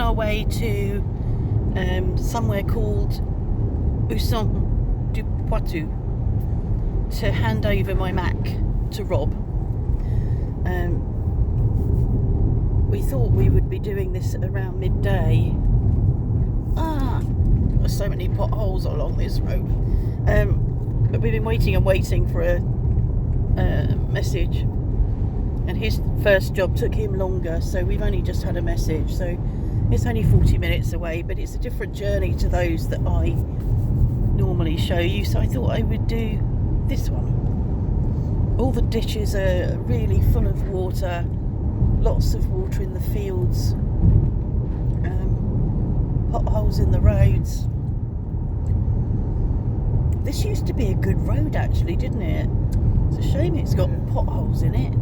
on our way to somewhere called Usson du Poitou to hand over my Mac to Rob. We thought we would be doing this around midday. There's so many potholes along this road. But we've been waiting and waiting for a message, and his first job took him longer, so we've only just had a message. So it's only 40 minutes away, but it's a different journey to those that I normally show you, so I thought I would do this one. All the ditches are really full of water, lots of water in the fields, potholes in the roads. This used to be a good road actually, didn't it? It's a shame it's got potholes in it.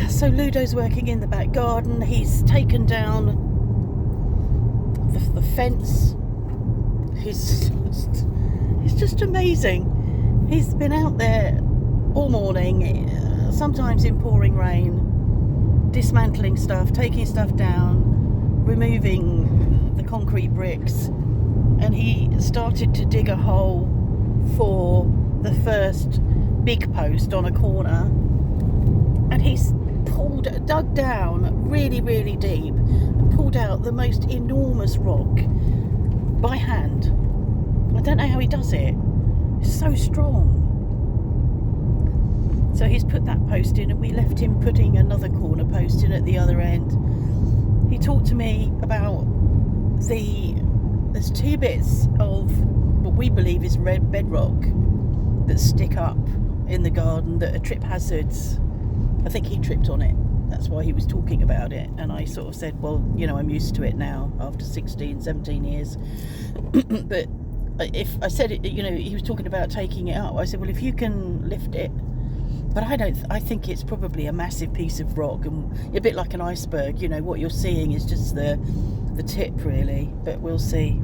So Ludo's working in the back garden. He's taken down the fence. It's just amazing. He's been out there all morning, sometimes in pouring rain, dismantling stuff, taking stuff down, removing the concrete bricks, and he started to dig a hole for the first big post on a corner, and he's dug down really, really deep and pulled out the most enormous rock by hand. I don't know how he does it. It's so strong. So he's put that post in, and we left him putting another corner post in at the other end. He talked to me about there's two bits of what we believe is red bedrock that stick up in the garden that are trip hazards. I think he tripped on it. That's why he was talking about it. And I sort of said, well, I'm used to it now after 16, 17 years. But if I said it, he was talking about taking it up. I said, well, if you can lift it. But I think it's probably a massive piece of rock, and a bit like an iceberg. What you're seeing is just the tip, really. But we'll see.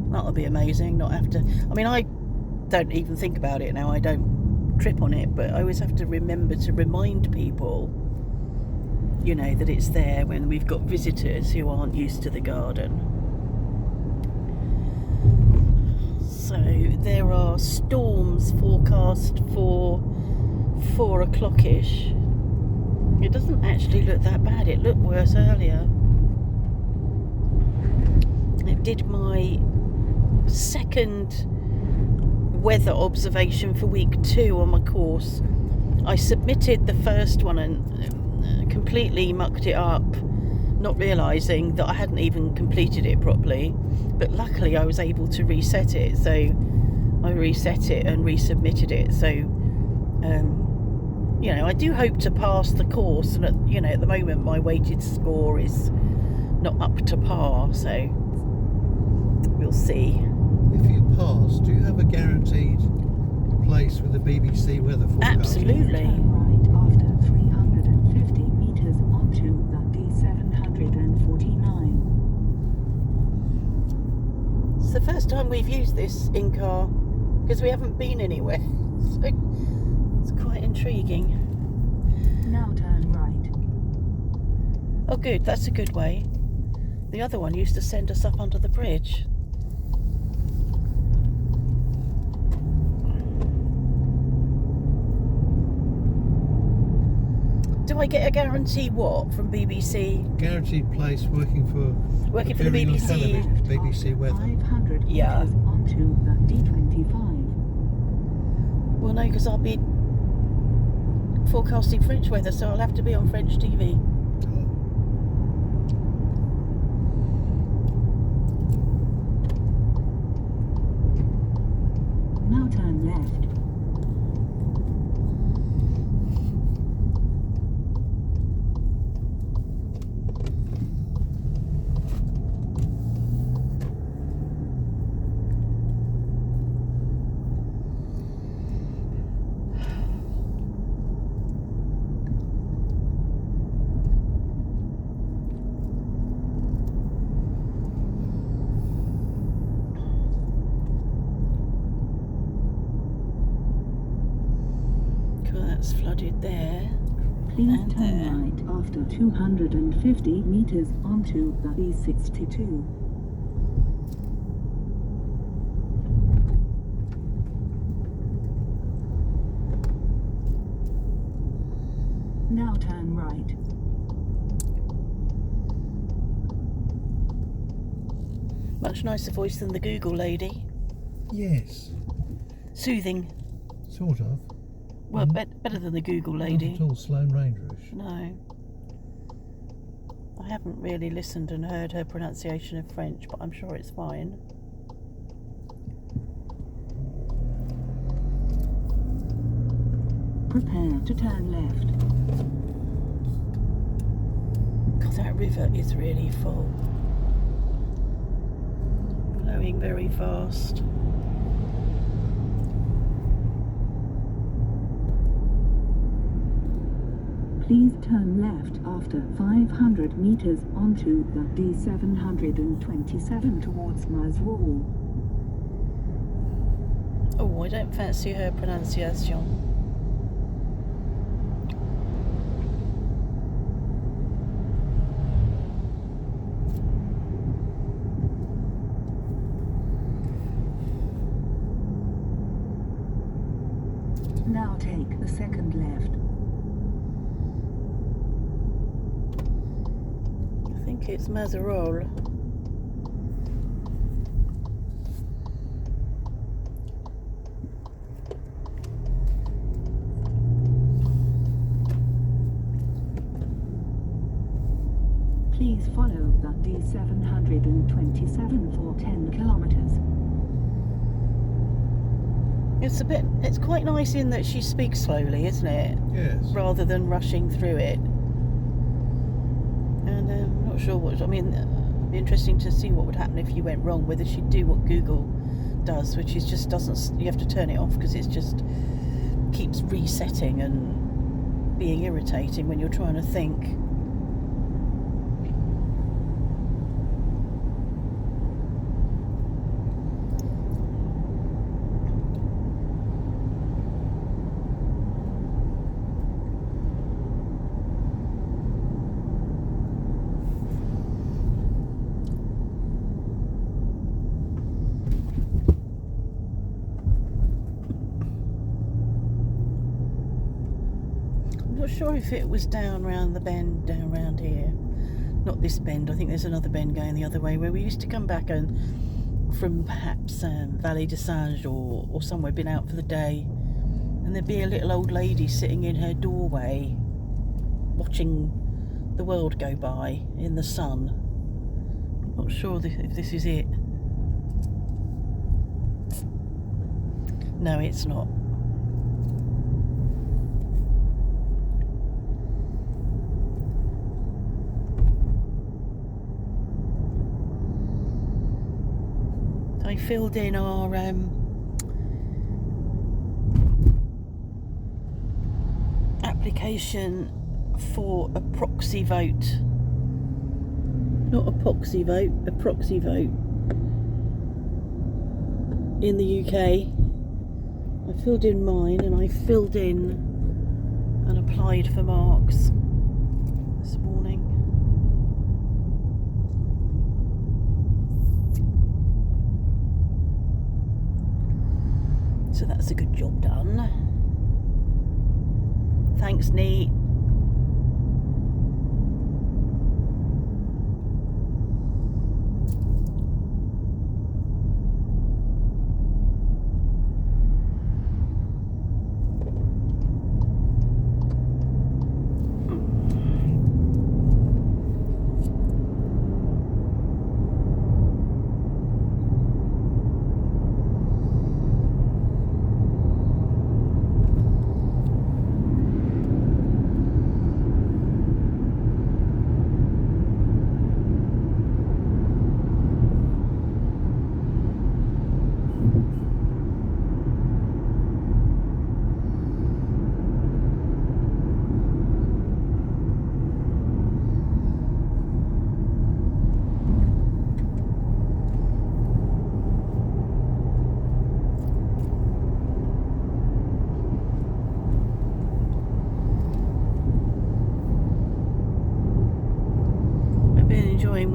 That'll be amazing. Not have to. I don't even think about it now. I don't trip on it, but I always have to remember to remind people, that it's there when we've got visitors who aren't used to the garden. So there are storms forecast for 4 o'clock-ish. It doesn't actually look that bad. It looked worse earlier. I did my second weather observation for week 2 on my course. I submitted the first one and completely mucked it up, not realising that I hadn't even completed it properly. But luckily I was able to reset it, so I reset it and resubmitted it. So I do hope to pass the course, and at the moment my weighted score is not up to par, so we'll see. If you pass, do you have a guaranteed place with the BBC weather forecast? Absolutely. Turn right after 350 metres onto the D749. It's the first time we've used this in car because we haven't been anywhere. So it's quite intriguing. Now turn right. Oh good, that's a good way. The other one used to send us up under the bridge. Do I get a guarantee what from BBC? Guaranteed place working for the appearing on BBC. television, BBC weather. 500 Yeah. metres onto the D25. Well no, because I'll be forecasting French weather, so I'll have to be on French TV. Now turn left. That's flooded there. Please And turn there. right after 250 meters onto the B62. Now turn right. Much nicer voice than the Google lady. Yes, Soothing. sort of. Well, better than the Google lady. Not at all Sloane Rangerish. No. I haven't really listened and heard her pronunciation of French, but I'm sure it's fine. Prepare to turn left. God, that river is really full. Flowing very fast. Please turn left after 500 meters onto the D727 towards Mazrul. Oh, I don't fancy her pronunciation. Now take the second left. I think it's Mazarol. Please follow the D727 for 10 kilometers. It's quite nice in that she speaks slowly, isn't it? Yes. Rather than rushing through it. And I'm not sure what, it'd be interesting to see what would happen if you went wrong, whether she'd do what Google does, which is just doesn't, you have to turn it off because it's just keeps resetting and being irritating when you're trying to think. I'm not sure if it was down round the bend, down round here. Not this bend, I think there's another bend going the other way where we used to come back and from perhaps Valley de Singe or somewhere, been out for the day, and there'd be a little old lady sitting in her doorway watching the world go by in the sun. Not sure if this is it. No, it's not. I filled in our application for a proxy vote. Not a proxy vote, a proxy vote in the UK. I filled in mine and I filled in and applied for marks this morning. So that's a good job done. Thanks, Neat.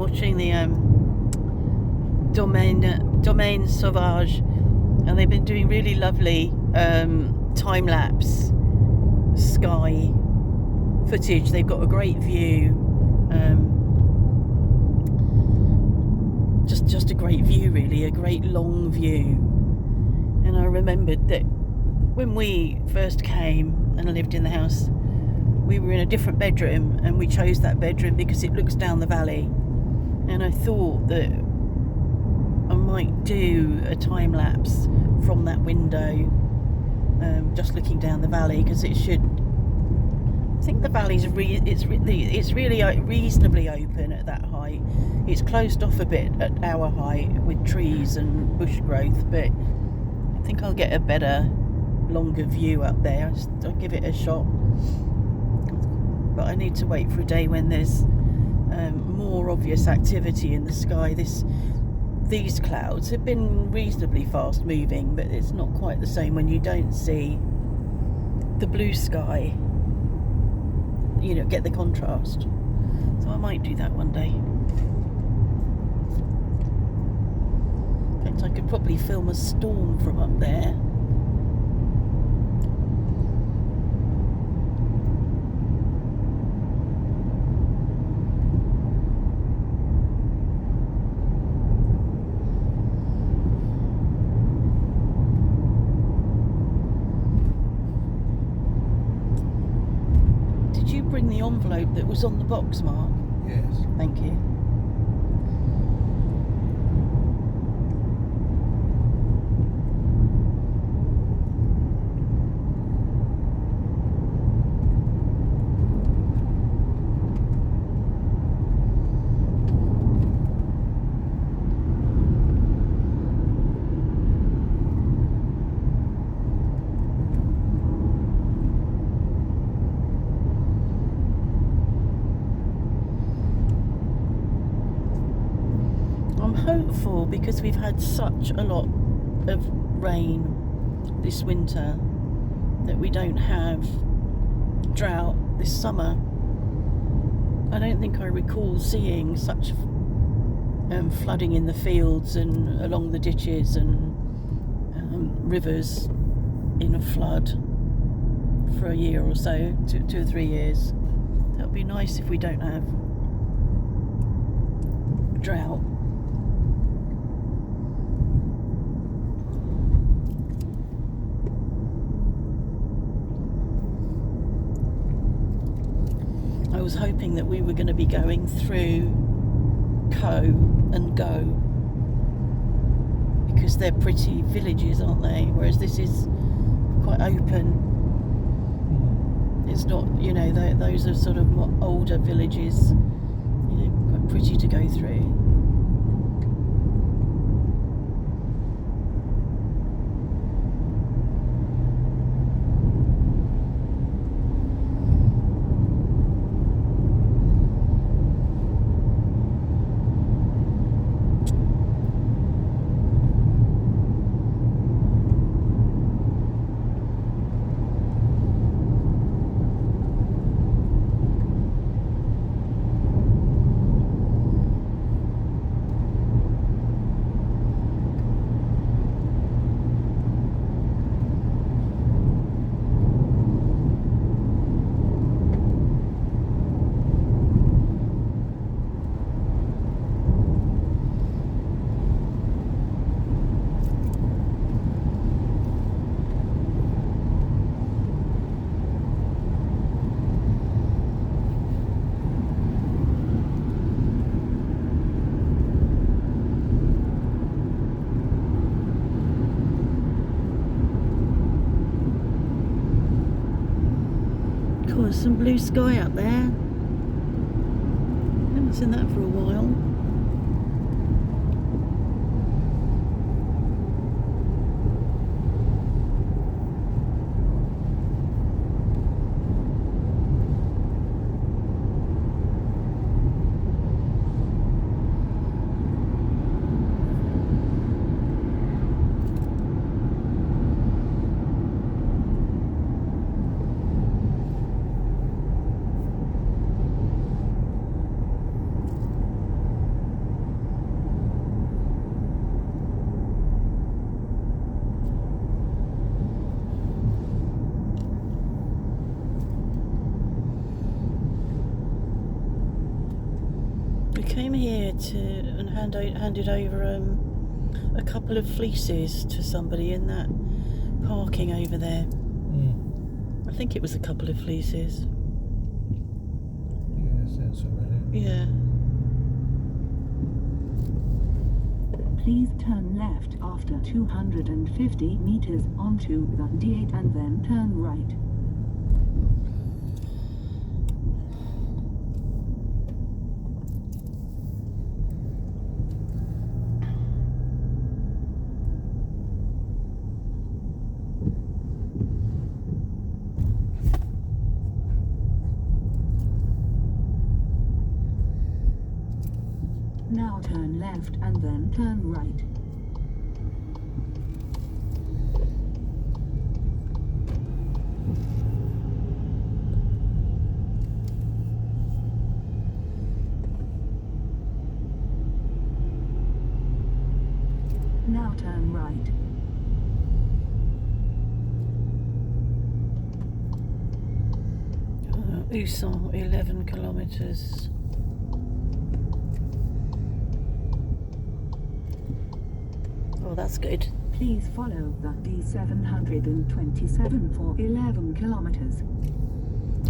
watching the Domaine Sauvage, and they've been doing really lovely time lapse sky footage. They've got a great view, just a great view, really, a great long view. And I remembered that when we first came and lived in the house, we were in a different bedroom, and we chose that bedroom because it looks down the valley. And I thought that I might do a time lapse from that window, just looking down the valley, because it should. I think the valley's it's really reasonably open at that height. It's closed off a bit at our height with trees and bush growth, but I think I'll get a better, longer view up there. I'll give it a shot. But I need to wait for a day when there's more obvious activity in the sky. These clouds have been reasonably fast moving, but it's not quite the same when you don't see the blue sky. You know, get the contrast. So I might do that one day. In fact, I could probably film a storm from up there. Bring the envelope that was on the box, Mark? Yes. Thank you. Hopeful, because we've had such a lot of rain this winter, that we don't have drought this summer. I don't think I recall seeing such flooding in the fields and along the ditches and rivers in a flood for a year or so, 2 or 3 years. That would be nice if we don't have drought. I was hoping that we were going to be going through Co and Go, because they're pretty villages, aren't they? Whereas this is quite open. It's not, you know, those are sort of more older villages, you know, quite pretty to go through. Cool, there's some blue sky up there. Haven't seen that for a while. there and handed over a couple of fleeces to somebody in that parking over there. I think it was a couple of fleeces. Yeah, sounds familiar. Yeah. Please turn left after 250 meters onto the D8 and then turn right. Now turn left and then turn right. Now turn right. Usan, 11 kilometres. Oh, that's good. Please follow the D727 for 11 kilometers.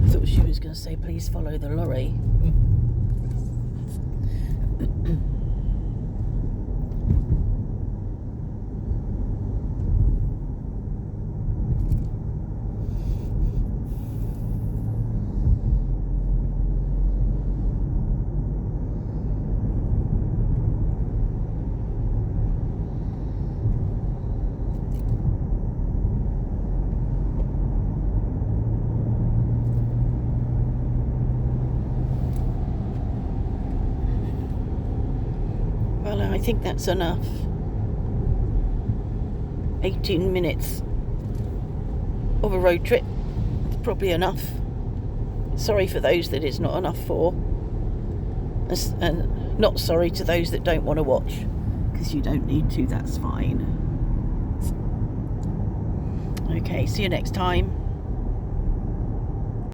I thought she was going to say, please follow the lorry. Well, I think that's enough. 18 minutes of a road trip. It's probably enough. Sorry for those that it's not enough for. And not sorry to those that don't want to watch. Because you don't need to, that's fine. Okay, see you next time.